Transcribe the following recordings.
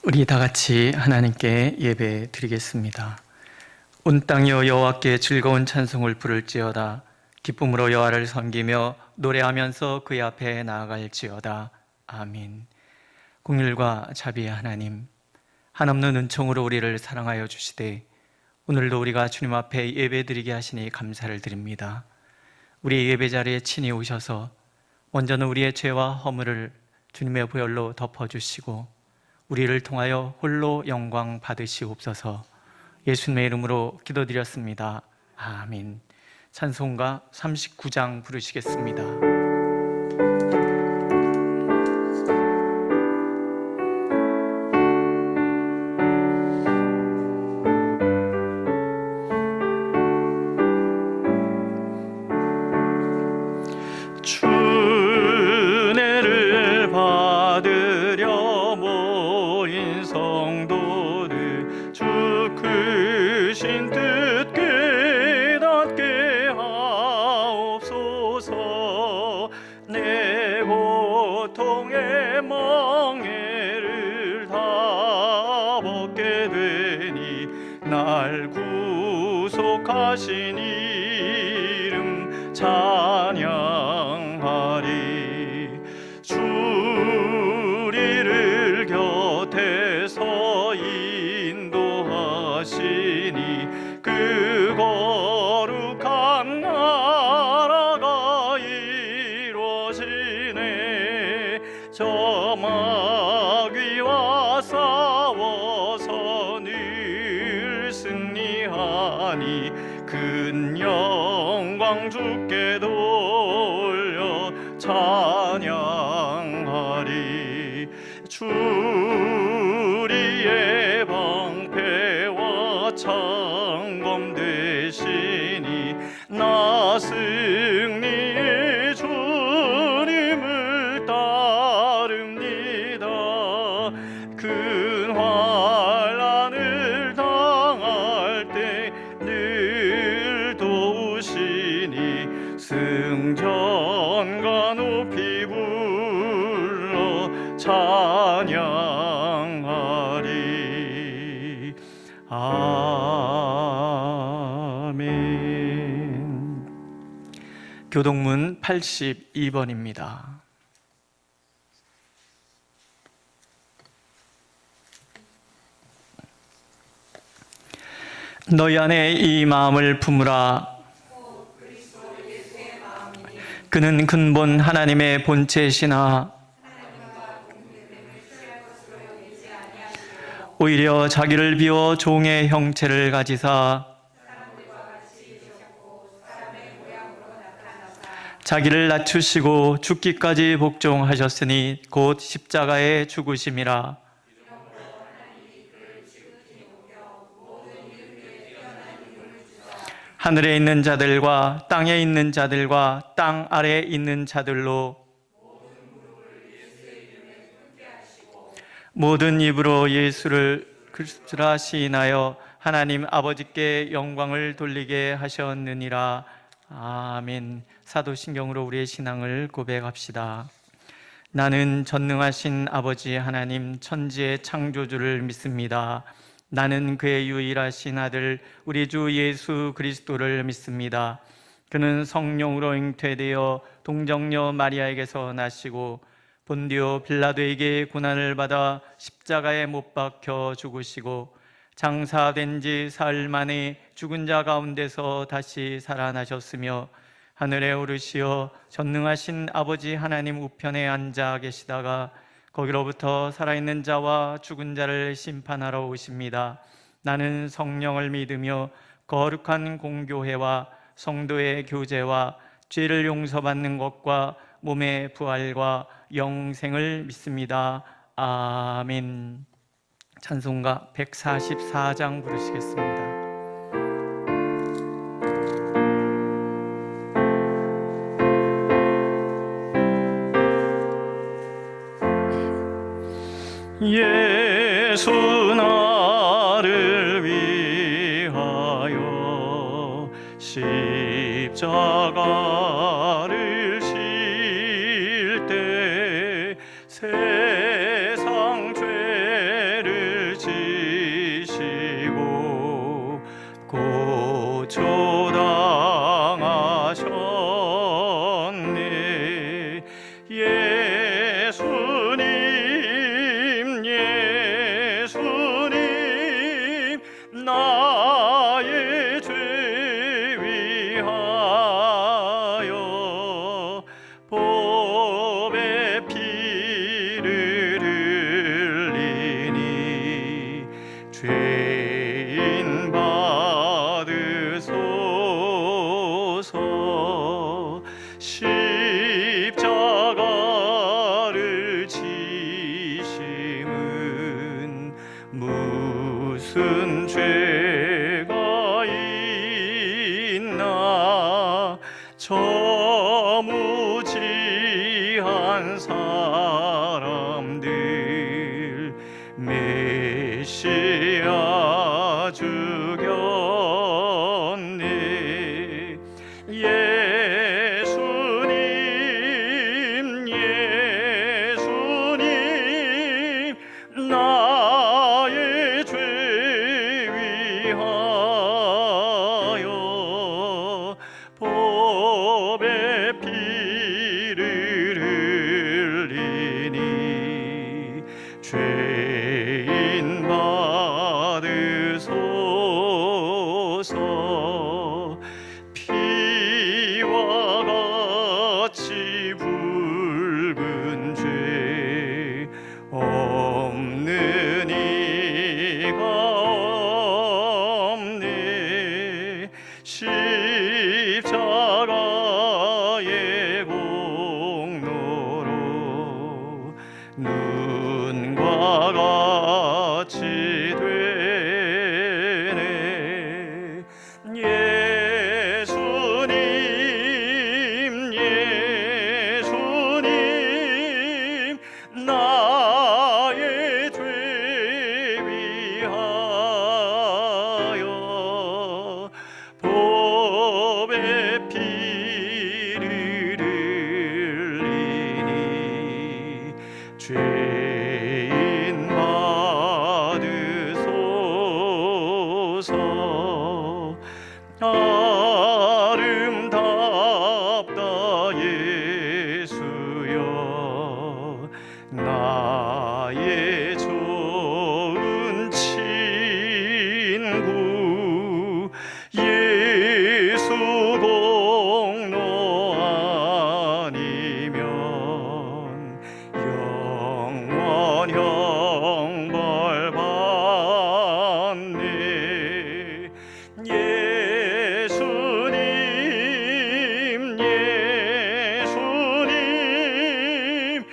우리 다 같이 하나님께 예배 드리겠습니다. 온 땅이여 여호와께 즐거운 찬송을 부를지어다. 기쁨으로 여호와를 섬기며 노래하면서 그의 앞에 나아갈지어다. 아멘. 공일과 자비의 하나님, 한없는 은총으로 우리를 사랑하여 주시되 오늘도 우리가 주님 앞에 예배 드리게 하시니 감사를 드립니다. 우리 예배 자리에 친히 오셔서 먼저는 우리의 죄와 허물을 주님의 보혈로 덮어주시고 우리를 통하여 홀로 영광 받으시옵소서. 예수님의 이름으로 기도드렸습니다. 아멘. 찬송가 39장 부르시겠습니다. 주례를 받으려 모인 성도들, 주 크신 뜻 깨닫게 하옵소서. 내 고통의 멍에를 다 벗게 되니 날 구속하신 이름 찬양하리. 주리를 곁에서 인도하시니 그 거룩한 나라가 이루어지네. 저 마귀와 싸워서 늘 승리하니 큰 영광 주께 돌려 찬양하리. 주리의 방패와 창검 되시니 나 승리의 주님을 따릅니다. 큰 환난을 당할 때 늘 도우시니 승전가 높이 불러 찬양하리. 아멘. 교동문 82번입니다. 너희 안에 이 마음을 품으라. 그는 근본 하나님의 본체시나 오히려 자기를 비워 종의 형체를 가지사 자기를 낮추시고 죽기까지 복종하셨으니 곧 십자가의 죽으심이라. 하늘에 있는 자들과 땅에 있는 자들과 땅 아래에 있는 자들로 모든 입으로 예수를 그리스도라 시인하여 하나님 아버지께 영광을 돌리게 하셨느니라. 아멘. 사도신경으로 우리의 신앙을 고백합시다. 나는 전능하신 아버지 하나님 천지의 창조주를 믿습니다. 나는 그의 유일하신 아들 우리 주 예수 그리스도를 믿습니다. 그는 성령으로 잉태되어 동정녀 마리아에게서 나시고 본디오 빌라도에게 고난을 받아 십자가에 못 박혀 죽으시고 장사된 지 사흘 만에 죽은 자 가운데서 다시 살아나셨으며 하늘에 오르시어 전능하신 아버지 하나님 우편에 앉아 계시다가 거기로부터 살아있는 자와 죽은 자를 심판하러 오십니다. 나는 성령을 믿으며 거룩한 공교회와 성도의 교제와 죄를 용서받는 것과 몸의 부활과 영생을 믿습니다. 아멘. 찬송가 144장 부르시겠습니다. 예수 나를 위하여 십자가를 실 때 세상 죄를 십자가를 지심은 무슨 죄가 있나 저 무지한 사람들 메시아 죽였네. 예수님 예수님 나의 죄 위하여 법의 피를 흘리니 죄인 받으소서. 피와 같이 붉은 죄 없는 이가 없네. 십자가의 공로로 눈과 같이 되네. 예수님 예수님 나의 죄 위하여 법의 피를 흘리니 죄인 받으소서. 아름답다 예수여 나의 좋은 친구. 예수 공로 아니면 영원 형벌 받네. 예수님 예수님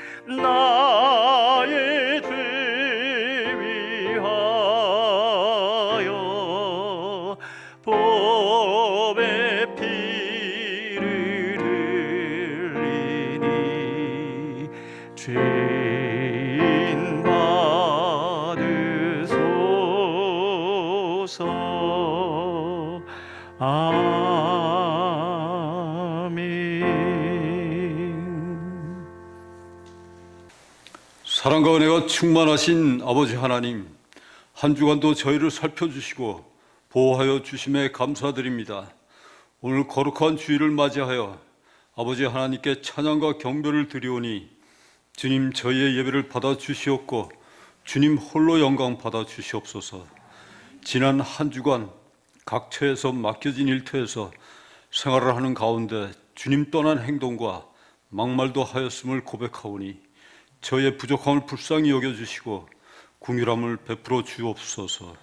나의 죄 위하여 법의 피를 흘리니 죄인 받으소서. 아멘. 사랑과 은혜가 충만하신 아버지 하나님, 한 주간도 저희를 살펴주시고 보호하여 주심에 감사드립니다. 오늘 거룩한 주일을 맞이하여 아버지 하나님께 찬양과 경배를 드리오니 주님 저희의 예배를 받아주시옵고 주님 홀로 영광 받아주시옵소서. 지난 한 주간 각처에서 맡겨진 일터에서 생활을 하는 가운데 주님 떠난 행동과 막말도 하였음을 고백하오니 저희의 부족함을 불쌍히 여겨주시고 긍휼함을 베풀어 주옵소서.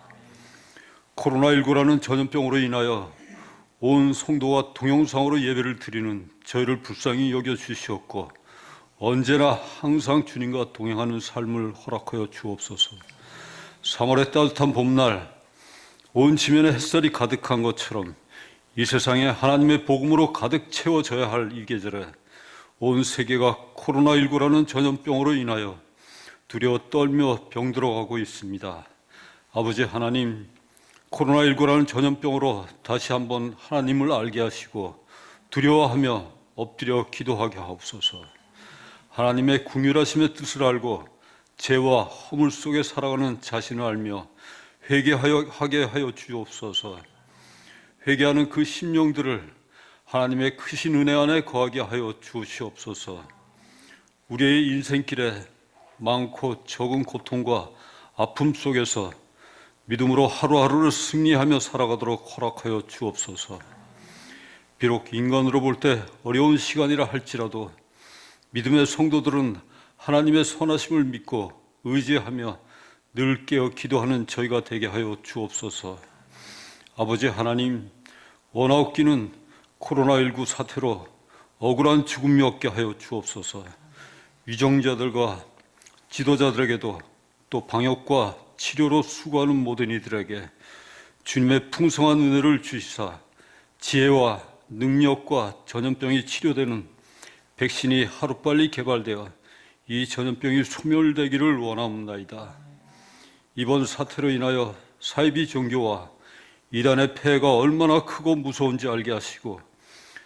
코로나19라는 전염병으로 인하여 온 성도가 동영상으로 예배를 드리는 저희를 불쌍히 여겨주시옵고 언제나 항상 주님과 동행하는 삶을 허락하여 주옵소서. 3월의 따뜻한 봄날 온 지면에 햇살이 가득한 것처럼 이 세상에 하나님의 복음으로 가득 채워져야 할 이 계절에 온 세계가 코로나19라는 전염병으로 인하여 두려워 떨며 병들어가고 있습니다. 아버지 하나님, 코로나19라는 전염병으로 다시 한번 하나님을 알게 하시고 두려워하며 엎드려 기도하게 하옵소서. 하나님의 긍휼하심의 뜻을 알고 죄와 허물 속에 살아가는 자신을 알며 회개하게 하여 주옵소서. 회개하는 그 심령들을 하나님의 크신 은혜 안에 거하게 하여 주시옵소서. 우리의 인생길에 많고 적은 고통과 아픔 속에서 믿음으로 하루하루를 승리하며 살아가도록 허락하여 주옵소서. 비록 인간으로 볼 때 어려운 시간이라 할지라도 믿음의 성도들은 하나님의 선하심을 믿고 의지하며 늘 깨어 기도하는 저희가 되게 하여 주옵소서. 아버지 하나님, 원하옵기는 코로나19 사태로 억울한 죽음이 없게 하여 주옵소서. 위정자들과 지도자들에게도 또 방역과 치료로 수고하는 모든 이들에게 주님의 풍성한 은혜를 주시사 지혜와 능력과 전염병이 치료되는 백신이 하루빨리 개발되어 이 전염병이 소멸되기를 원하옵나이다. 이번 사태로 인하여 사이비 종교와 이단의 폐해가 얼마나 크고 무서운지 알게 하시고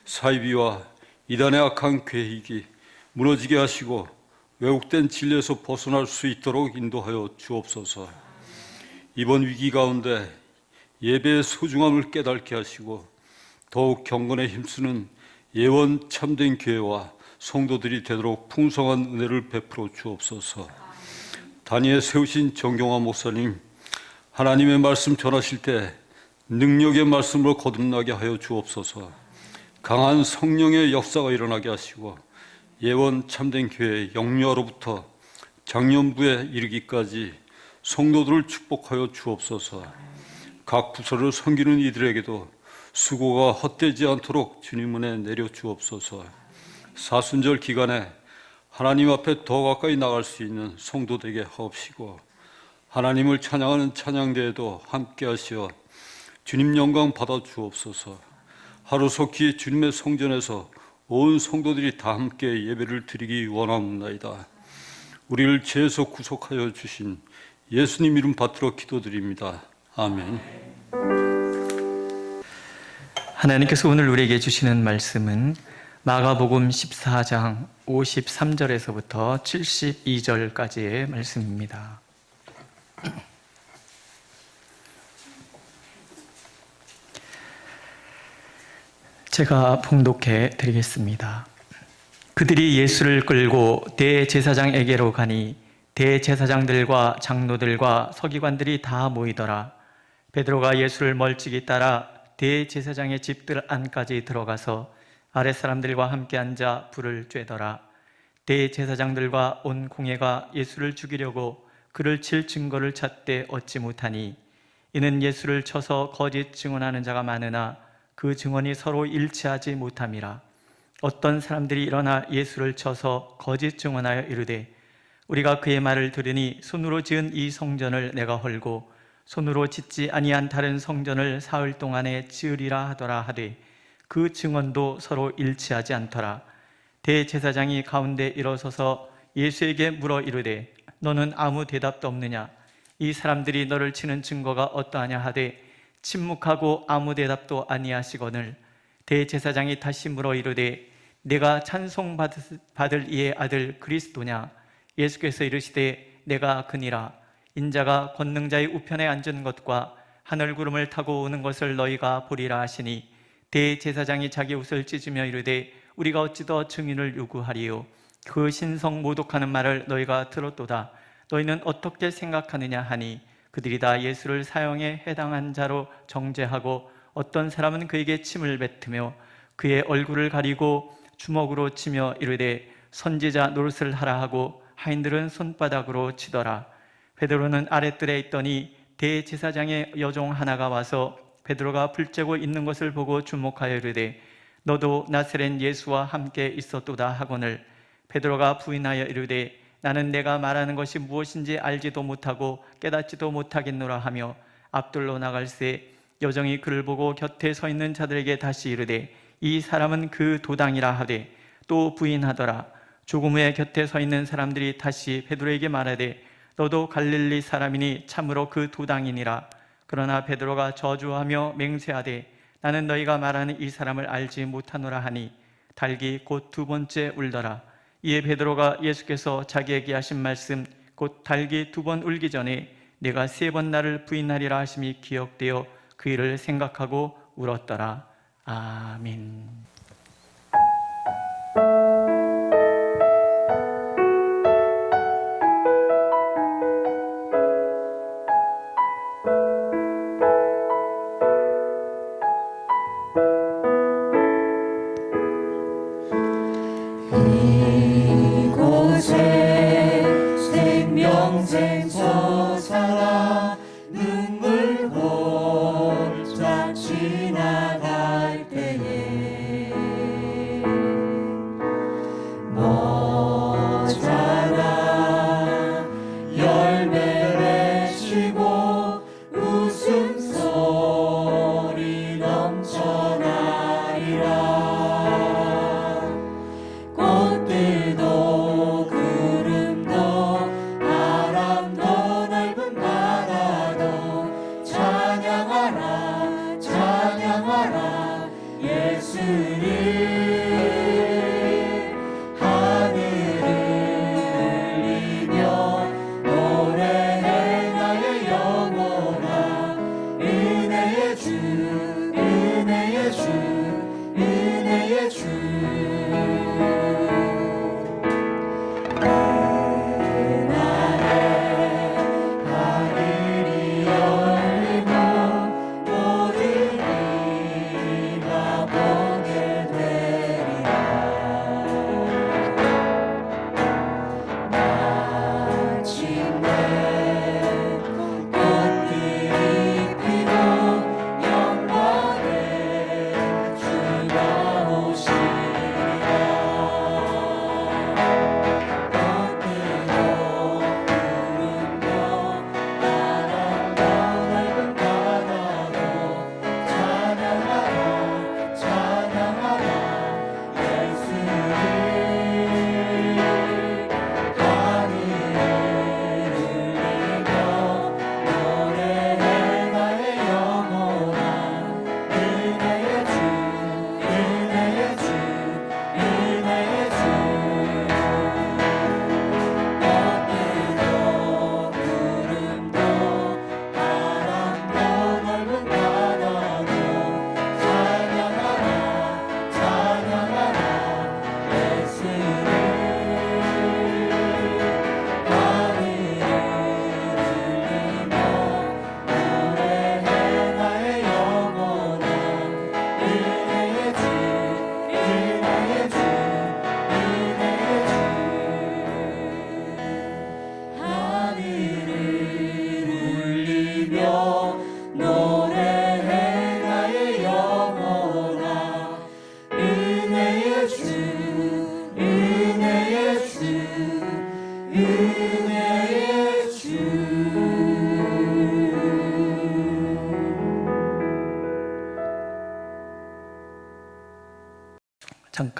사이비와 이단의 악한 계획이 무너지게 하시고 왜곡된 진리에서 벗어날 수 있도록 인도하여 주옵소서. 이번 위기 가운데 예배의 소중함을 깨닫게 하시고 더욱 경건에 힘쓰는 예원 참된 교회와 성도들이 되도록 풍성한 은혜를 베풀어 주옵소서. 단위에 세우신 정경화 목사님, 하나님의 말씀 전하실 때 능력의 말씀으로 거듭나게 하여 주옵소서. 강한 성령의 역사가 일어나게 하시고 예원 참된 교회 영유아로부터 장년부에 이르기까지 성도들을 축복하여 주옵소서. 각 부서를 섬기는 이들에게도 수고가 헛되지 않도록 주님 은혜 내려 주옵소서. 사순절 기간에 하나님 앞에 더 가까이 나갈 수 있는 성도 되게 하옵시고 하나님을 찬양하는 찬양대에도 함께 하시어 주님 영광 받아 주옵소서. 하루속히 주님의 성전에서 온 성도들이 다 함께 예배를 드리기 원하옵나이다. 우리를 죄에서 구속하여 주신 예수님 이름 받들어 기도드립니다. 아멘. 하나님께서 오늘 우리에게 주시는 말씀은 마가복음 14장 53절에서부터 72절까지의 말씀입니다. 제가 봉독해 드리겠습니다. 그들이 예수를 끌고 대제사장에게로 가니 대제사장들과 장로들과 서기관들이 다 모이더라. 베드로가 예수를 멀찍이 따라 대제사장의 집들 안까지 들어가서 아랫사람들과 함께 앉아 불을 쬐더라. 대제사장들과 온 공회가 예수를 죽이려고 그를 칠 증거를 찾되 얻지 못하니 이는 예수를 쳐서 거짓 증언하는 자가 많으나 그 증언이 서로 일치하지 못함이라. 어떤 사람들이 일어나 예수를 쳐서 거짓 증언하여 이르되 우리가 그의 말을 들으니 손으로 지은 이 성전을 내가 헐고 손으로 짓지 아니한 다른 성전을 사흘 동안에 지으리라 하더라 하되 그 증언도 서로 일치하지 않더라. 대제사장이 가운데 일어서서 예수에게 물어 이르되 너는 아무 대답도 없느냐? 이 사람들이 너를 치는 증거가 어떠하냐 하되 침묵하고 아무 대답도 아니하시거늘 대제사장이 다시 물어 이르되 내가 찬송받을 이의 아들 그리스도냐? 예수께서 이르시되 내가 그니라. 인자가 권능자의 우편에 앉은 것과 하늘 구름을 타고 오는 것을 너희가 보리라 하시니 대제사장이 자기 옷을 찢으며 이르되 우리가 어찌 더 증인을 요구하리요? 그 신성 모독하는 말을 너희가 들었도다. 너희는 어떻게 생각하느냐 하니 그들이 다 예수를 사형에 해당한 자로 정죄하고 어떤 사람은 그에게 침을 뱉으며 그의 얼굴을 가리고 주먹으로 치며 이르되 선지자 노릇을 하라 하고 하인들은 손바닥으로 치더라. 베드로는 아랫뜰에 있더니 대제사장의 여종 하나가 와서 베드로가 불쬐고 있는 것을 보고 주목하여 이르되 너도 나사렛 예수와 함께 있었도다 하거늘 베드로가 부인하여 이르되 나는 내가 말하는 것이 무엇인지 알지도 못하고 깨닫지도 못하겠노라 하며 앞돌로 나갈새 여정이 그를 보고 곁에 서 있는 자들에게 다시 이르되 이 사람은 그 도당이라 하되 또 부인하더라. 조금 후에 곁에 서 있는 사람들이 다시 베드로에게 말하되 너도 갈릴리 사람이니 참으로 그 도당이니라. 그러나 베드로가 저주하며 맹세하되 나는 너희가 말하는 이 사람을 알지 못하노라 하니 닭이 곧 두 번째 울더라. 이에 베드로가 예수께서 자기에게 하신 말씀 곧 닭이 두 번 울기 전에 내가 세 번 나를 부인하리라 하심이 기억되어 그 일을 생각하고 울었더라. 아멘. 이곳에 생명샘서 살아 눈물 골짝 지나갈 때에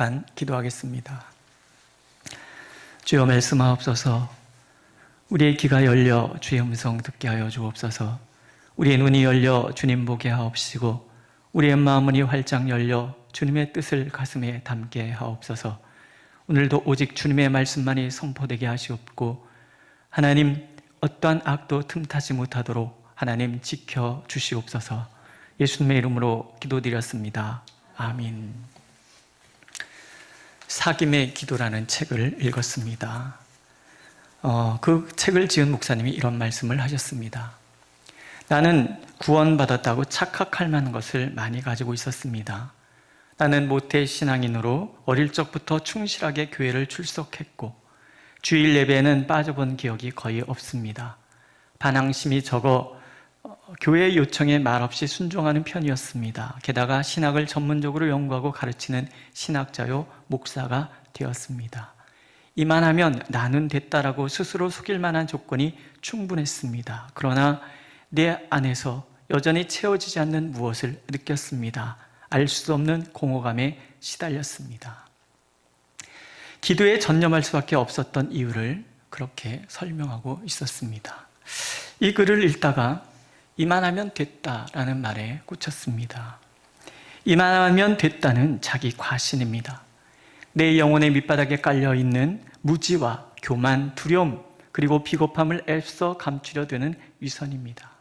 잠깐 기도하겠습니다. 주여, 말씀하옵소서. 우리의 귀가 열려 주의 음성 듣게 하여 주옵소서. 우리의 눈이 열려 주님 보게 하옵시고 우리의 마음이 활짝 열려 주님의 뜻을 가슴에 담게 하옵소서. 오늘도 오직 주님의 말씀만이 선포되게 하시옵고 하나님, 어떠한 악도 틈타지 못하도록 하나님 지켜주시옵소서. 예수님의 이름으로 기도드렸습니다. 아멘. 사김의 기도라는 책을 읽었습니다. 그 책을 지은 목사님이 이런 말씀을 하셨습니다. 나는 구원받았다고 착각할 만한 것을 많이 가지고 있었습니다. 나는 모태 신앙인으로 어릴 적부터 충실하게 교회를 출석했고 주일 예배에는 빠져본 기억이 거의 없습니다. 반항심이 적어 교회 요청에 말없이 순종하는 편이었습니다. 게다가 신학을 전문적으로 연구하고 가르치는 신학자요 목사가 되었습니다. 이만하면 나는 됐다라고 스스로 속일 만한 조건이 충분했습니다. 그러나 내 안에서 여전히 채워지지 않는 무엇을 느꼈습니다. 알 수 없는 공허감에 시달렸습니다. 기도에 전념할 수밖에 없었던 이유를 그렇게 설명하고 있었습니다. 이 글을 읽다가 이만하면 됐다라는 말에 꽂혔습니다. 이만하면 됐다는 자기 과신입니다. 내 영혼의 밑바닥에 깔려있는 무지와 교만, 두려움, 그리고 비겁함을 애써 감추려 드는 위선입니다.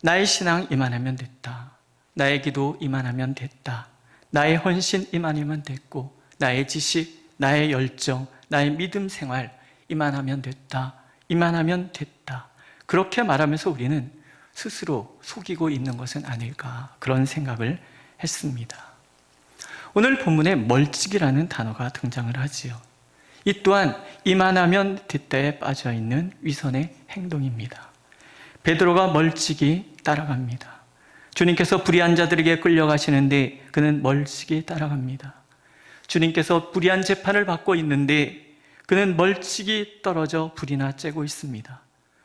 나의 신앙 이만하면 됐다. 나의 기도 이만하면 됐다. 나의 헌신 이만하면 됐고 나의 지식, 나의 열정, 나의 믿음 생활 이만하면 됐다. 이만하면 됐다. 그렇게 말하면서 우리는 스스로 속이고 있는 것은 아닐까, 그런 생각을 했습니다. 오늘 본문에 멀찍이라는 단어가 등장을 하지요. 이 또한 이만하면 됐다에 빠져있는 위선의 행동입니다. 베드로가 멀찍이 따라갑니다. 주님께서 불의한 자들에게 끌려가시는데 그는 멀찍이 따라갑니다. 주님께서 불의한 재판을 받고 있는데 그는 멀찍이 떨어져 불이나 쬐고 있습니다.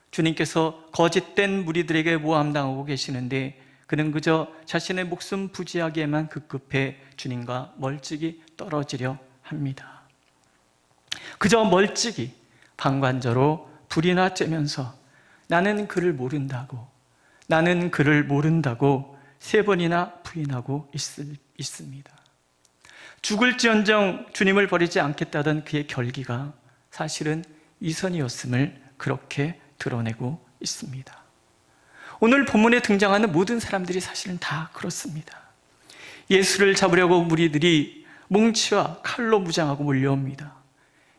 주님께서 거짓된 무리들에게 모함당하고 계시는데 그는 그저 자신의 목숨 부지하기에만 급급해 주님과 멀찍이 떨어지려 합니다. 그저 멀찍이 방관자로 불이나 쬐면서 나는 그를 모른다고, 나는 그를 모른다고 3번이나 부인하고 있습니다. 죽을지언정 주님을 버리지 않겠다던 그의 결기가 사실은 위선이었음을 그렇게 드러내고 있습니다. 오늘 본문에 등장하는 모든 사람들이 사실은 다 그렇습니다. 예수를 잡으려고 무리들이 몽치와 칼로 무장하고 몰려옵니다.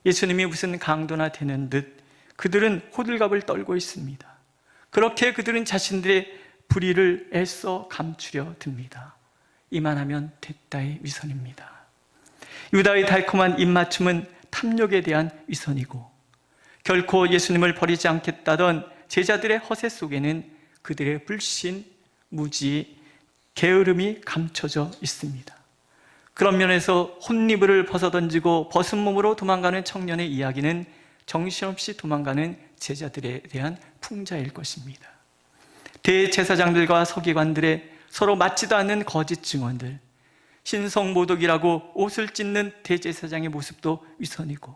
예수님이 무슨 강도나 되는 듯 그들은 호들갑을 떨고 있습니다. 그렇게 그들은 자신들의 불의를 애써 감추려 듭니다. 이만하면 됐다의 위선입니다. 유다의 달콤한 입맞춤은 탐욕에 대한 위선이고 결코 예수님을 버리지 않겠다던 제자들의 허세 속에는 그들의 불신, 무지, 게으름이 감춰져 있습니다. 그런 면에서 혼니부를 벗어던지고 벗은 몸으로 도망가는 청년의 이야기는 정신없이 도망가는 제자들에 대한 풍자일 것입니다. 대제사장들과 서기관들의 서로 맞지도 않는 거짓 증언들, 신성모독이라고 옷을 찢는 대제사장의 모습도 위선이고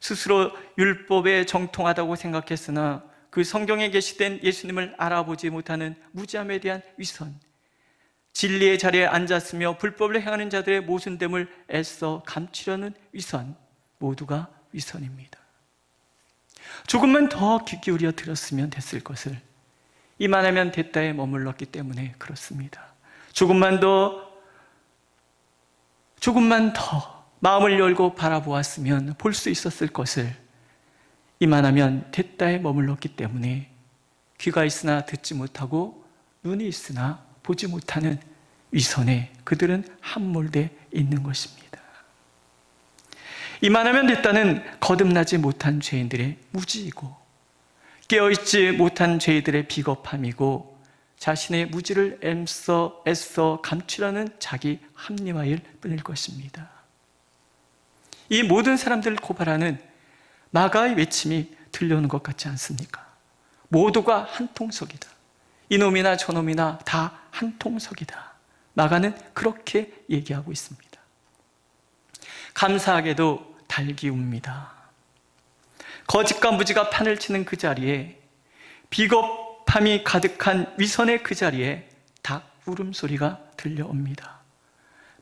스스로 율법에 정통하다고 생각했으나 그 성경에 계시된 예수님을 알아보지 못하는 무지함에 대한 위선, 진리의 자리에 앉았으며 불법을 행하는 자들의 모순됨을 애써 감추려는 위선, 모두가 위선입니다. 조금만 더 귀 기울여 들었으면 됐을 것을 이만하면 됐다에 머물렀기 때문에 그렇습니다. 조금만 더 마음을 열고 바라보았으면 볼 수 있었을 것을 이만하면 됐다에 머물렀기 때문에 귀가 있으나 듣지 못하고 눈이 있으나 보지 못하는 위선에 그들은 함몰돼 있는 것입니다. 이만하면 됐다는 거듭나지 못한 죄인들의 무지이고 깨어있지 못한 죄인들의 비겁함이고 자신의 무지를 애써 감추려는 자기 합리화일 뿐일 것입니다. 이 모든 사람들을 고발하는 마가의 외침이 들려오는 것 같지 않습니까? 모두가 한 통속이다. 이놈이나 저놈이나 다 한 통속이다. 마가는 그렇게 얘기하고 있습니다. 감사하게도 닭이 웁니다. 거짓과 무지가 판을 치는 그 자리에, 비겁함이 가득한 위선의 그 자리에 닭 울음소리가 들려옵니다.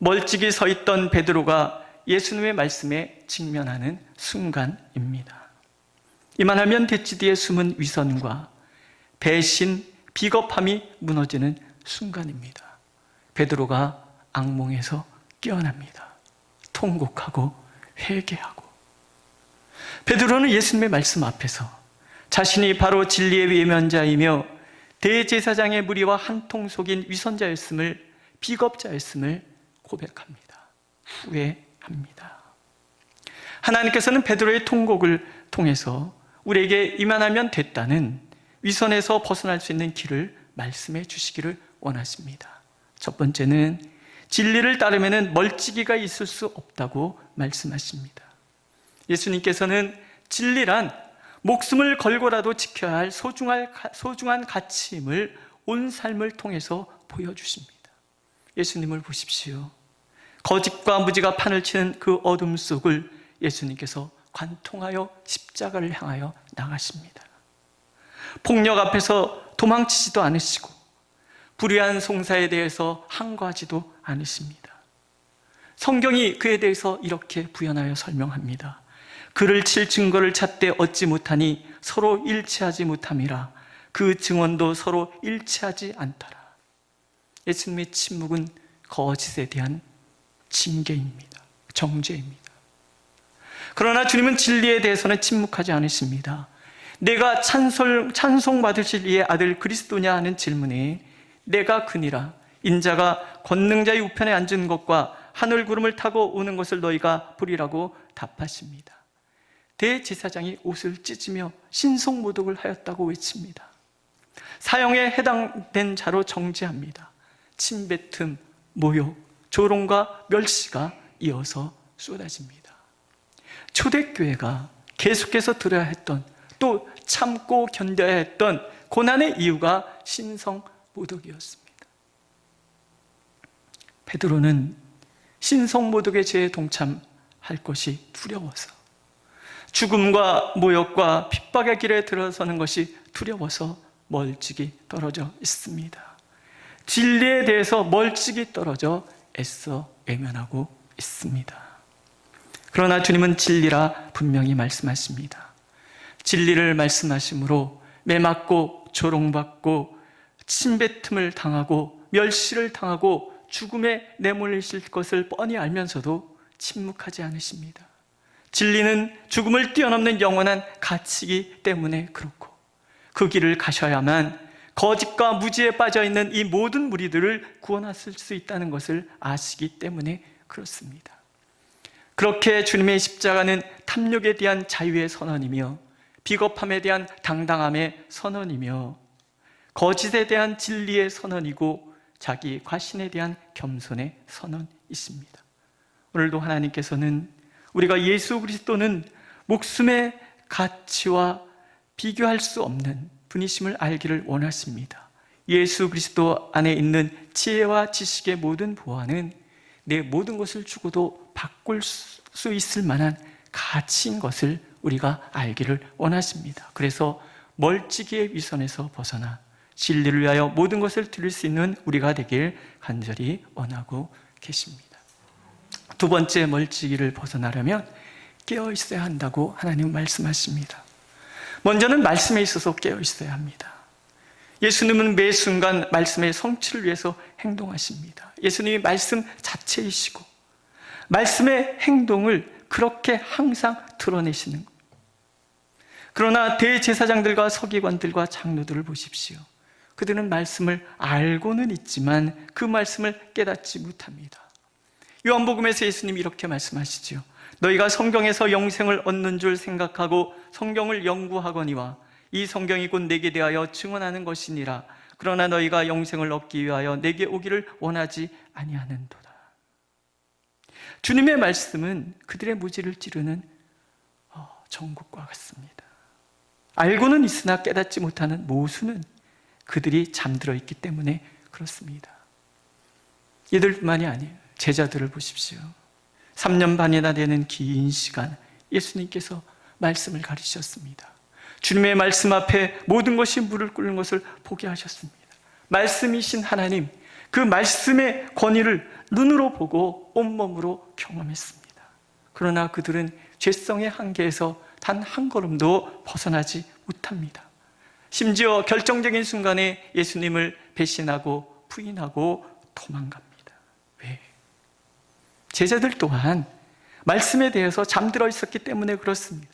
멀찍이 서 있던 베드로가 예수님의 말씀에 직면하는 순간입니다. 이만하면 됐지 뒤에 숨은 위선과 배신, 비겁함이 무너지는 순간입니다. 베드로가 악몽에서 깨어납니다. 통곡하고 회개하고. 베드로는 예수님의 말씀 앞에서 자신이 바로 진리의 외면자이며 대제사장의 무리와 한통 속인 위선자였음을, 비겁자였음을 고백합니다. 후회합니다. 하나님께서는 베드로의 통곡을 통해서 우리에게 이만하면 됐다는 위선에서 벗어날 수 있는 길을 말씀해 주시기를 원하십니다. 첫 번째는 진리를 따르면 멀찍이가 있을 수 없다고 말씀하십니다. 예수님께서는 진리란 목숨을 걸고라도 지켜야 할 소중한 가치임을 온 삶을 통해서 보여주십니다. 예수님을 보십시오. 거짓과 무지가 판을 치는 그 어둠 속을 예수님께서 관통하여 십자가를 향하여 나가십니다. 폭력 앞에서 도망치지도 않으시고 불의한 송사에 대해서 항거하지도 않으십니다. 성경이 그에 대해서 이렇게 부연하여 설명합니다. 그를 칠 증거를 찾되 얻지 못하니 서로 일치하지 못함이라. 그 증언도 서로 일치하지 않더라. 예수님의 침묵은 거짓에 대한 징계입니다. 정죄입니다. 그러나 주님은 진리에 대해서는 침묵하지 않으십니다. 내가 찬송받으실 이의 아들 그리스도냐 하는 질문에 내가 그니라. 인자가 권능자의 우편에 앉은 것과 하늘 구름을 타고 오는 것을 너희가 보리라고 답하십니다. 대제사장이 옷을 찢으며 신성모독을 하였다고 외칩니다. 사형에 해당된 자로 정죄합니다. 침뱉음, 모욕, 조롱과 멸시가 이어서 쏟아집니다. 초대교회가 계속해서 들어야 했던, 또 참고 견뎌야 했던 고난의 이유가 신성모독이었습니다. 베드로는 신성모독의 죄에 동참할 것이 두려워서, 죽음과 모욕과 핍박의 길에 들어서는 것이 두려워서 멀찍이 떨어져 있습니다. 진리에 대해서 멀찍이 떨어져 애써 외면하고 있습니다. 그러나 주님은 진리라 분명히 말씀하십니다. 진리를 말씀하심으로 매맞고 조롱받고 침뱉음을 당하고 멸시를 당하고 죽음에 내몰리실 것을 뻔히 알면서도 침묵하지 않으십니다. 진리는 죽음을 뛰어넘는 영원한 가치이기 때문에 그렇고, 그 길을 가셔야만 거짓과 무지에 빠져있는 이 모든 무리들을 구원하실 수 있다는 것을 아시기 때문에 그렇습니다. 그렇게 주님의 십자가는 탐욕에 대한 자유의 선언이며 비겁함에 대한 당당함의 선언이며 거짓에 대한 진리의 선언이고 자기 과신에 대한 겸손의 선언이십니다. 오늘도 하나님께서는 우리가 예수 그리스도는 목숨의 가치와 비교할 수 없는 분이심을 알기를 원하십니다. 예수 그리스도 안에 있는 지혜와 지식의 모든 보화는 내 모든 것을 주고도 바꿀 수 있을 만한 가치인 것을 우리가 알기를 원하십니다. 그래서 멀찍이의 위선에서 벗어나 진리를 위하여 모든 것을 드릴 수 있는 우리가 되길 간절히 원하고 계십니다. 두 번째, 멀찍이를 벗어나려면 깨어 있어야 한다고 하나님은 말씀하십니다. 먼저는 말씀에 있어서 깨어 있어야 합니다. 예수님은 매 순간 말씀의 성취를 위해서 행동하십니다. 예수님이 말씀 자체이시고 말씀의 행동을 그렇게 항상 드러내시는 겁니다. 그러나 대제사장들과 서기관들과 장로들을 보십시오. 그들은 말씀을 알고는 있지만 그 말씀을 깨닫지 못합니다. 요한복음에서 예수님이 이렇게 말씀하시죠. 너희가 성경에서 영생을 얻는 줄 생각하고 성경을 연구하거니와 이 성경이 곧 내게 대하여 증언하는 것이니라. 그러나 너희가 영생을 얻기 위하여 내게 오기를 원하지 아니하는도다. 주님의 말씀은 그들의 무지를 찌르는 정국과 같습니다. 알고는 있으나 깨닫지 못하는 모순은 그들이 잠들어 있기 때문에 그렇습니다. 이들뿐만이 아니에요. 제자들을 보십시오. 3년 반이나 되는 긴 시간 예수님께서 말씀을 가르치셨습니다. 주님의 말씀 앞에 모든 것이 무릎 꿇는 것을 보게 하셨습니다. 말씀이신 하나님, 그 말씀의 권위를 눈으로 보고 온몸으로 경험했습니다. 그러나 그들은 죄성의 한계에서 단 한 걸음도 벗어나지 못합니다. 심지어 결정적인 순간에 예수님을 배신하고 부인하고 도망갑니다. 왜? 제자들 또한 말씀에 대해서 잠들어 있었기 때문에 그렇습니다.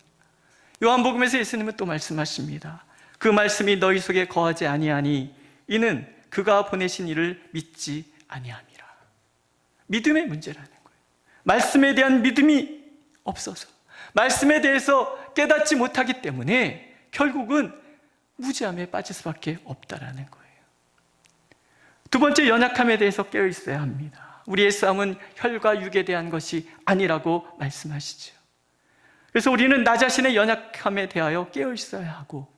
요한복음에서 예수님은 또 말씀하십니다. 그 말씀이 너희 속에 거하지 아니하니 이는 그가 보내신 이를 믿지 아니함이라. 믿음의 문제라는 거예요. 말씀에 대한 믿음이 없어서, 말씀에 대해서 깨닫지 못하기 때문에 결국은 무지함에 빠질 수밖에 없다라는 거예요. 두 번째, 연약함에 대해서 깨어 있어야 합니다. 우리의 싸움은 혈과 육에 대한 것이 아니라고 말씀하시죠. 그래서 우리는 나 자신의 연약함에 대하여 깨어 있어야 하고,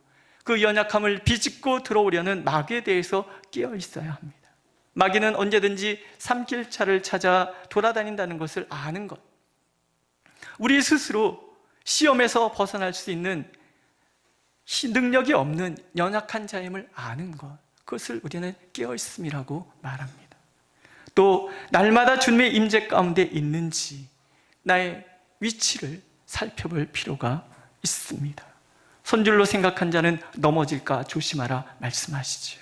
그 연약함을 비집고 들어오려는 마귀에 대해서 깨어 있어야 합니다. 마귀는 언제든지 삼킬차를 찾아 돌아다닌다는 것을 아는 것, 우리 스스로 시험에서 벗어날 수 있는 능력이 없는 연약한 자임을 아는 것, 그것을 우리는 깨어 있음이라고 말합니다. 또 날마다 주님의 임재 가운데 있는지 나의 위치를 살펴볼 필요가 있습니다. 선줄로 생각한 자는 넘어질까 조심하라 말씀하시죠.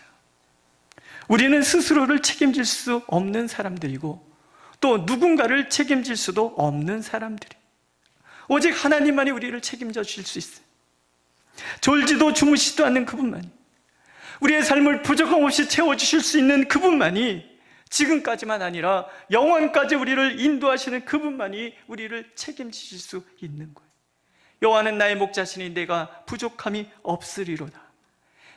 우리는 스스로를 책임질 수 없는 사람들이고 또 누군가를 책임질 수도 없는 사람들이, 오직 하나님만이 우리를 책임져 주실 수 있어요. 졸지도 주무시지도 않는 그분만이, 우리의 삶을 부족함 없이 채워주실 수 있는 그분만이, 지금까지만 아니라 영원까지 우리를 인도하시는 그분만이 우리를 책임지실 수 있는 거예요. 여호와는 나의 목자시니 내가 부족함이 없으리로다.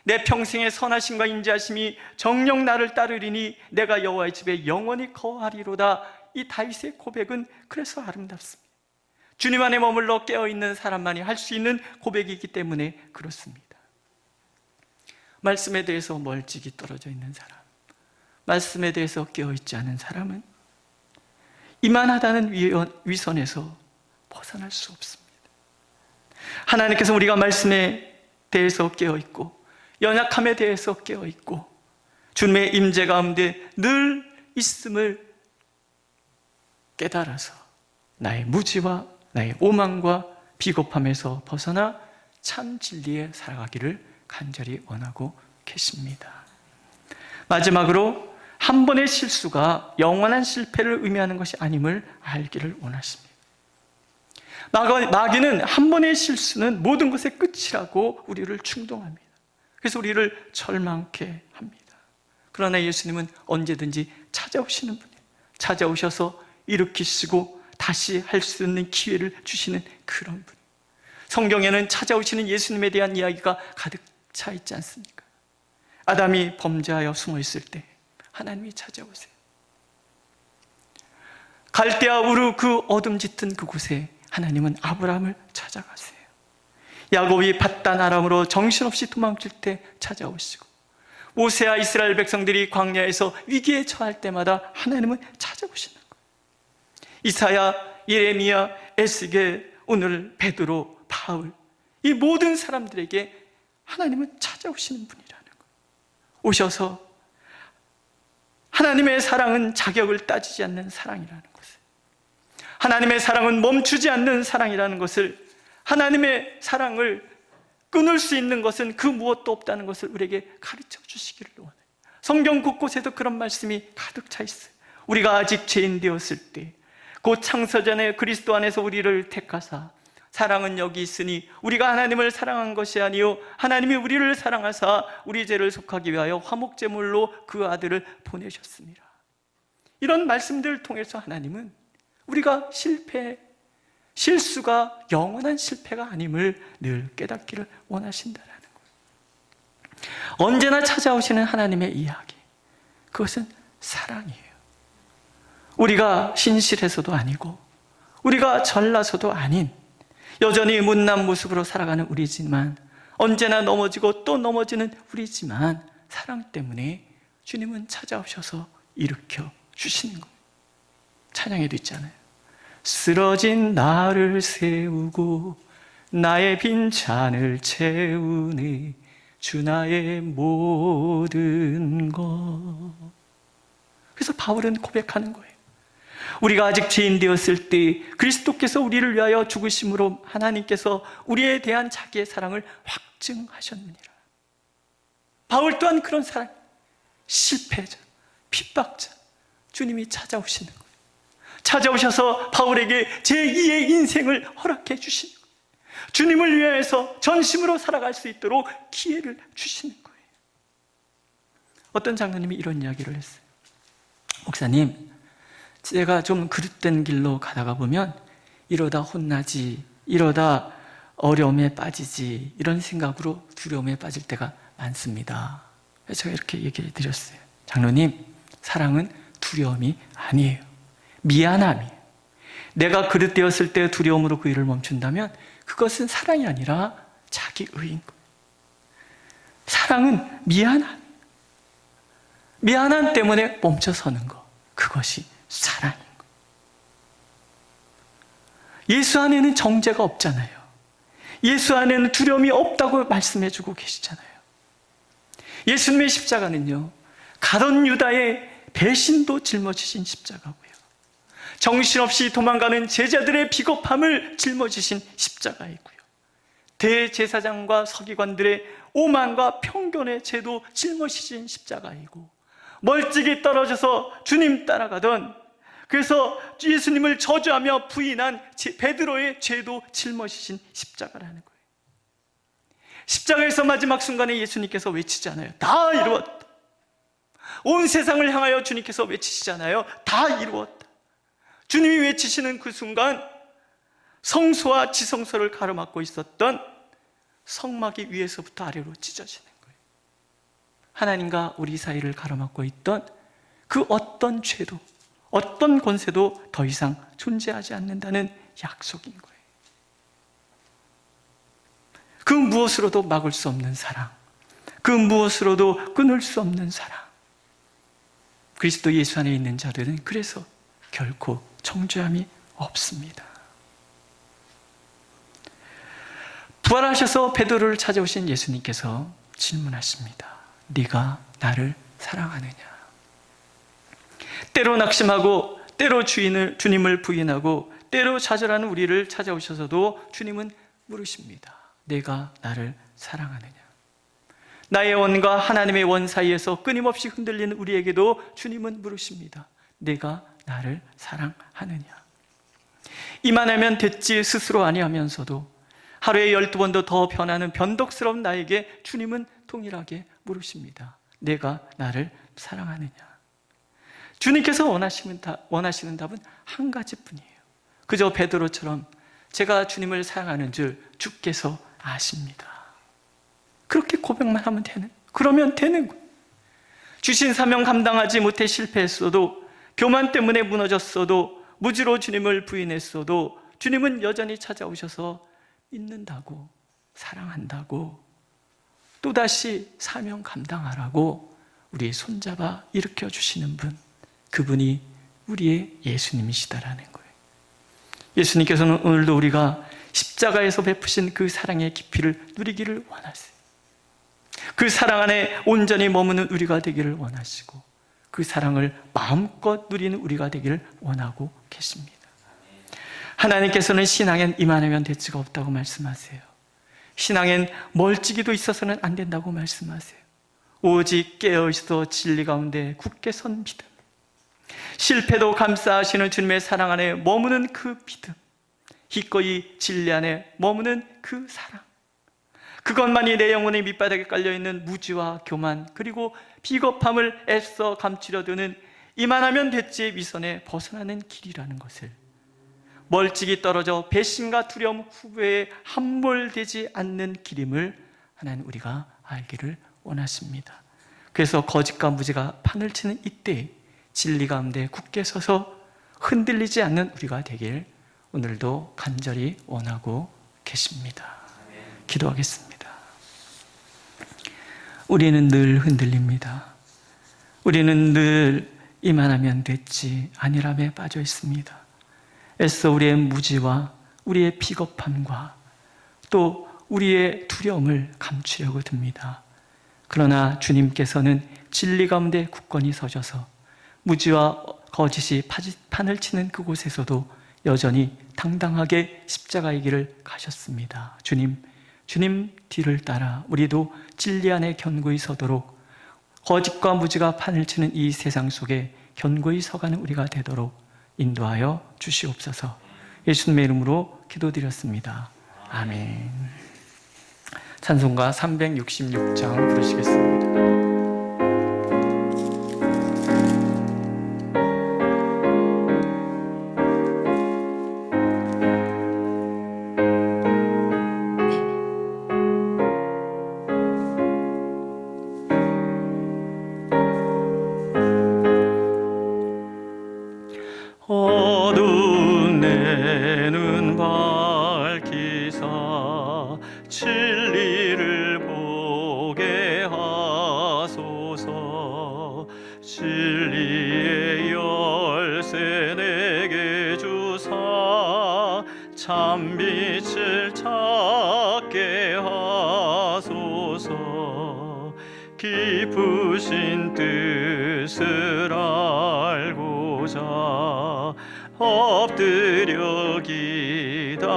내 평생의 선하심과 인자하심이 정녕 나를 따르리니 내가 여호와의 집에 영원히 거하리로다. 이 다윗의 고백은 그래서 아름답습니다. 주님 안에 머물러 깨어있는 사람만이 할 수 있는 고백이기 때문에 그렇습니다. 말씀에 대해서 멀찍이 떨어져 있는 사람, 말씀에 대해서 깨어있지 않은 사람은 이만하다는 위선에서 벗어날 수 없습니다. 하나님께서 우리가 말씀에 대해서 깨어있고 연약함에 대해서 깨어있고 주님의 임재 가운데 늘 있음을 깨달아서 나의 무지와 나의 오만과 비겁함에서 벗어나 참 진리에 살아가기를 간절히 원하고 계십니다. 마지막으로, 한 번의 실수가 영원한 실패를 의미하는 것이 아님을 알기를 원하십니다. 마귀는 한 번의 실수는 모든 것의 끝이라고 우리를 충동합니다. 그래서 우리를 절망케 합니다. 그러나 예수님은 언제든지 찾아오시는 분이에요. 찾아오셔서 일으키시고 다시 할 수 있는 기회를 주시는 그런 분. 성경에는 찾아오시는 예수님에 대한 이야기가 가득 차 있지 않습니까? 아담이 범죄하여 숨어 있을 때 하나님이 찾아오세요. 갈대아 우르 그 어둠 짙은 그곳에 하나님은 아브라함을 찾아가세요. 야곱이 밧단 아람으로 정신없이 도망칠 때 찾아오시고, 모세와 이스라엘 백성들이 광야에서 위기에 처할 때마다 하나님은 찾아오시는 거예요. 이사야, 예레미야, 에스겔, 오늘 베드로, 바울, 이 모든 사람들에게 하나님은 찾아오시는 분이라는 거예요. 오셔서 하나님의 사랑은 자격을 따지지 않는 사랑이라는 것을, 하나님의 사랑은 멈추지 않는 사랑이라는 것을, 하나님의 사랑을 끊을 수 있는 것은 그 무엇도 없다는 것을 우리에게 가르쳐 주시기를 원해요. 성경 곳곳에도 그런 말씀이 가득 차 있어요. 우리가 아직 죄인 되었을 때 곧 창세전에 그리스도 안에서 우리를 택하사 사랑은 여기 있으니 우리가 하나님을 사랑한 것이 아니요 하나님이 우리를 사랑하사 우리 죄를 속하기 위하여 화목제물로 그 아들을 보내셨습니다. 이런 말씀들을 통해서 하나님은 우리가 실수가 영원한 실패가 아님을 늘 깨닫기를 원하신다는 거예요. 언제나 찾아오시는 하나님의 이야기, 그것은 사랑이에요. 우리가 신실해서도 아니고 우리가 잘나서도 아닌 여전히 못난 모습으로 살아가는 우리지만, 언제나 넘어지고 또 넘어지는 우리지만 사랑 때문에 주님은 찾아오셔서 일으켜 주시는 거예요. 찬양에도 있잖아요. 쓰러진 나를 세우고 나의 빈잔을 채우네. 주 나의 모든 것. 그래서 바울은 고백하는 거예요. 우리가 아직 죄인 되었을 때 그리스도께서 우리를 위하여 죽으심으로 하나님께서 우리에 대한 자기의 사랑을 확증하셨느니라. 바울 또한 그런 사람, 실패자, 핍박자, 주님이 찾아오시는 거예요. 찾아오셔서 바울에게 제2의 인생을 허락해 주시는 거예요. 주님을 위해서 전심으로 살아갈 수 있도록 기회를 주시는 거예요. 어떤 장로님이 이런 이야기를 했어요. 목사님, 제가 좀 그릇된 길로 가다가 보면 이러다 혼나지, 이러다 어려움에 빠지지, 이런 생각으로 두려움에 빠질 때가 많습니다. 그래서 제가 이렇게 얘기해 드렸어요. 장로님, 사랑은 두려움이 아니에요. 미안함이에요. 내가 그릇되었을 때 두려움으로 그 일을 멈춘다면 그것은 사랑이 아니라 자기의인 거예요. 사랑은 미안함. 미안함 때문에 멈춰서는 것, 그것이 사랑인 거예요. 예수 안에는 정죄가 없잖아요. 예수 안에는 두려움이 없다고 말씀해 주고 계시잖아요. 예수님의 십자가는요, 가룟 유다의 배신도 짊어지신 십자가고요, 정신없이 도망가는 제자들의 비겁함을 짊어지신 십자가이고요, 대제사장과 서기관들의 오만과 편견의 죄도 짊어지신 십자가이고, 멀찍이 떨어져서 주님 따라가던, 그래서 예수님을 저주하며 부인한 베드로의 죄도 짊어지신 십자가라는 거예요. 십자가에서 마지막 순간에 예수님께서 외치잖아요. 다 이루었다. 온 세상을 향하여 주님께서 외치시잖아요. 다 이루었다. 주님이 외치시는 그 순간 성소와 지성소를 가로막고 있었던 성막이 위에서부터 아래로 찢어지는 거예요. 하나님과 우리 사이를 가로막고 있던 그 어떤 죄도, 어떤 권세도 더 이상 존재하지 않는다는 약속인 거예요. 그 무엇으로도 막을 수 없는 사랑, 그 무엇으로도 끊을 수 없는 사랑. 그리스도 예수 안에 있는 자들은 그래서 결코 정죄함이 없습니다. 부활하셔서 베드로를 찾아오신 예수님께서 질문하십니다. 네가 나를 사랑하느냐? 때로 낙심하고 때로 주님을 부인하고 때로 좌절하는 우리를 찾아오셔서도 주님은 물으십니다. 내가 나를 사랑하느냐? 나의 원과 하나님의 원 사이에서 끊임없이 흔들리는 우리에게도 주님은 물으십니다. 내가 나를 사랑하느냐? 이만하면 됐지 스스로 아니하면서도 하루에 12번도 더 변하는 변덕스러운 나에게 주님은 동일하게 물으십니다. 내가 나를 사랑하느냐? 주님께서 원하시는 답은 한 가지뿐이에요. 그저 베드로처럼 제가 주님을 사랑하는 줄 주께서 아십니다. 그렇게 고백만 하면 그러면 되는 거예요. 주신 사명 감당하지 못해 실패했어도, 교만 때문에 무너졌어도, 무지로 주님을 부인했어도 주님은 여전히 찾아오셔서 믿는다고, 사랑한다고, 또다시 사명 감당하라고 우리 손잡아 일으켜 주시는 분, 그분이 우리의 예수님이시다라는 거예요. 예수님께서는 오늘도 우리가 십자가에서 베푸신 그 사랑의 깊이를 누리기를 원하세요. 그 사랑 안에 온전히 머무는 우리가 되기를 원하시고, 그 사랑을 마음껏 누리는 우리가 되기를 원하고 계십니다. 하나님께서는 신앙엔 이만하면 대치가 없다고 말씀하세요. 신앙엔 멀찍이도 있어서는 안 된다고 말씀하세요. 오직 깨어있어 진리 가운데 굳게 선 믿음, 실패도 감싸하시는 주님의 사랑 안에 머무는 그 믿음, 기꺼이 진리 안에 머무는 그 사랑, 그것만이 내 영혼의 밑바닥에 깔려있는 무지와 교만, 그리고 비겁함을 애써 감추려 드는 이만하면 됐지의 위선에 벗어나는 길이라는 것을, 멀찍이 떨어져 배신과 두려움 후배에 함몰되지 않는 길임을 하나님 우리가 알기를 원하십니다. 그래서 거짓과 무지가 판을 치는 이때 진리 가운데 굳게 서서 흔들리지 않는 우리가 되길 오늘도 간절히 원하고 계십니다. 기도하겠습니다. 우리는 늘 흔들립니다. 우리는 늘 이만하면 됐지 아니람에 빠져 있습니다. 애써 우리의 무지와 우리의 비겁함과 또 우리의 두려움을 감추려고 듭니다. 그러나 주님께서는 진리 가운데 굳건히 서셔서 무지와 거짓이 판을 치는 그곳에서도 여전히 당당하게 십자가의 길을 가셨습니다. 주님 뒤를 따라 우리도 진리 안에 견고히 서도록, 거짓과 무지가 판을 치는 이 세상 속에 견고히 서가는 우리가 되도록 인도하여 주시옵소서. 예수님의 이름으로 기도드렸습니다. 아멘. 찬송가 366장 부르시겠습니다. 어두운 내 눈 밝히사 진리를 보게 하소서. 진리의 열쇠 내게 주사 참빛을 찾게 하소서. 깊으신 뜻을 알고자 엎드려 기다리오니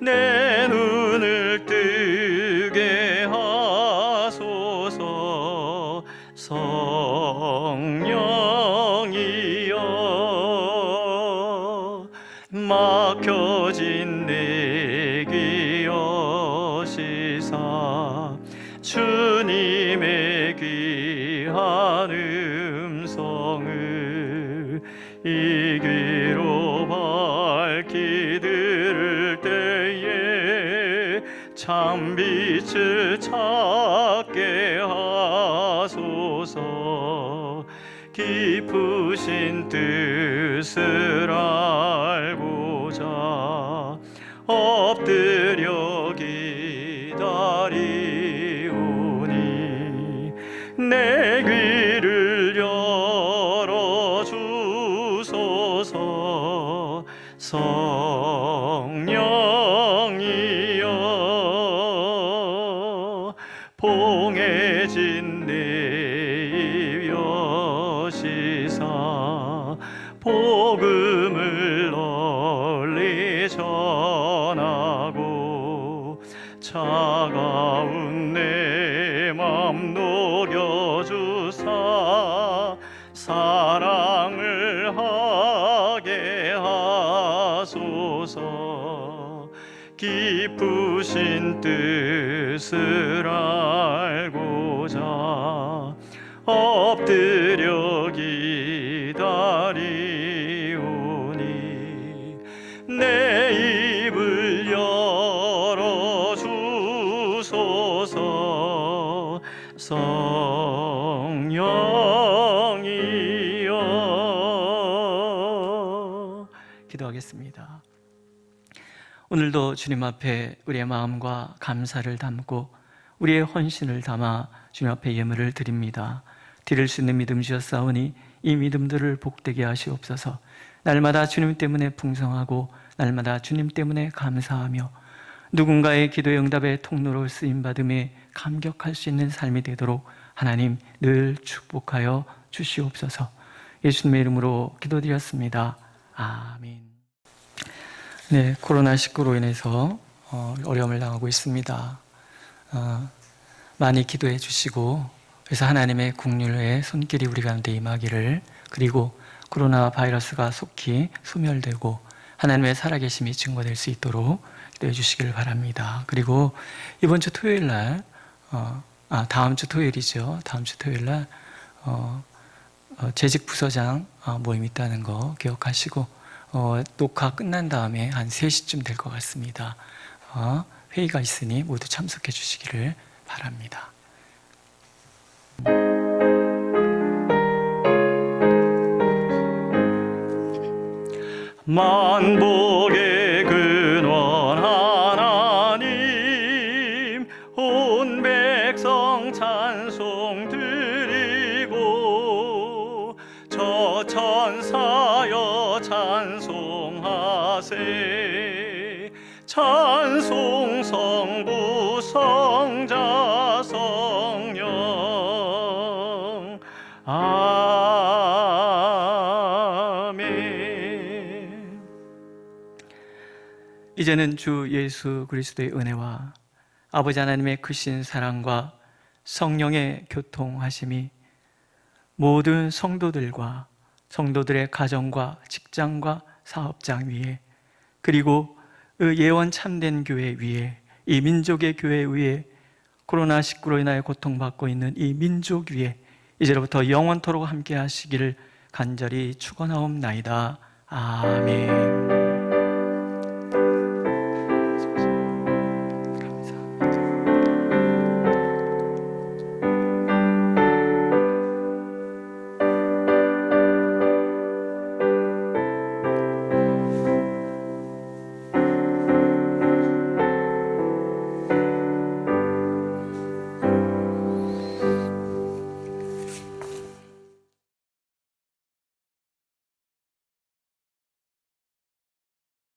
내 눈을 뜨게 하소서. 성령이여 막혀진 내 귀 여시사 주님의 귀한 음성을 이 귀로 밝히 들을 때에 참빛을 찾게 하소서. 깊으신 뜻을 알고자 엎드려 기다리오니 내 귀를 열어주소서. 성령이여 봉해진 내 입 여시사 복음을 널리 전하고 차가운 내 맘 녹여주사 사랑을 하게 하소서. 깊으신 뜻을 알고자 엎드려 기다리오니 내 입을 열어주소서. 성령이여. 기도하겠습니다. 오늘도 주님 앞에 우리의 마음과 감사를 담고 우리의 헌신을 담아 주님 앞에 예물을 드립니다. 드릴 수 있는 믿음 주셨사오니 이 믿음들을 복되게 하시옵소서. 날마다 주님 때문에 풍성하고 날마다 주님 때문에 감사하며 누군가의 기도의 응답의 통로로 쓰임받음에 감격할 수 있는 삶이 되도록 하나님 늘 축복하여 주시옵소서. 예수님의 이름으로 기도드렸습니다. 아멘. 네, 코로나19로 인해서 어려움을 당하고 있습니다. 많이 기도해 주시고 그래서 하나님의 긍휼의 손길이 우리 가운데 임하기를, 그리고 코로나 바이러스가 속히 소멸되고 하나님의 살아계심이 증거될 수 있도록 기도해 주시기를 바랍니다. 그리고 이번 주 토요일 날 다음 주 토요일이죠. 다음 주 토요일 날 재직 부서장 모임이 있다는 거 기억하시고 녹화 끝난 다음에 한 3시쯤 될 것 같습니다. 회의가 있으니 모두 참석해 주시기를 바랍니다. 만복의 근원 하나님, 온 백성 찬송 드리고 저 천사 찬송하세. 찬송 성부 성자 성령. 아멘. 이제는 주 예수 그리스도의 은혜와 아버지 하나님의 크신 사랑과 성령의 교통하심이 모든 성도들과 성도들의 가정과 직장과 사업장 위에, 그리고 그 예원 참된 교회 위에, 이 민족의 교회 위에, 코로나19로 인하여 고통받고 있는 이 민족 위에 이제로부터 영원토록 함께 하시기를 간절히 축원하옵나이다. 아멘.